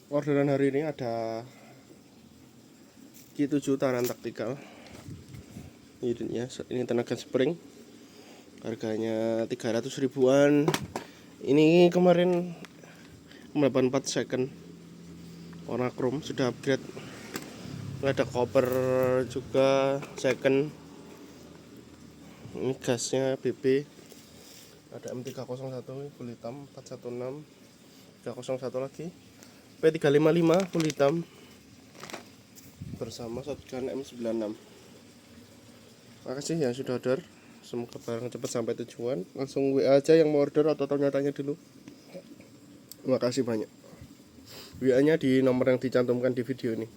Orderan hari ini ada Q7 tahanan taktikal. Unitnya ini tenaga spring. Harganya 300 ribuan. Ini kemarin 84 second. Warna chrome, sudah upgrade. Ada copper juga second. Ini gasnya BB. Ada M301 full hitam, 416 301 lagi. P355 full hitam bersama shotgun M96. Makasih yang sudah order. Semoga barang cepat sampai tujuan. Langsung WA aja yang mau order atau tanya-tanya dulu. Terima kasih banyak. WA-nya di nomor yang dicantumkan di video ini.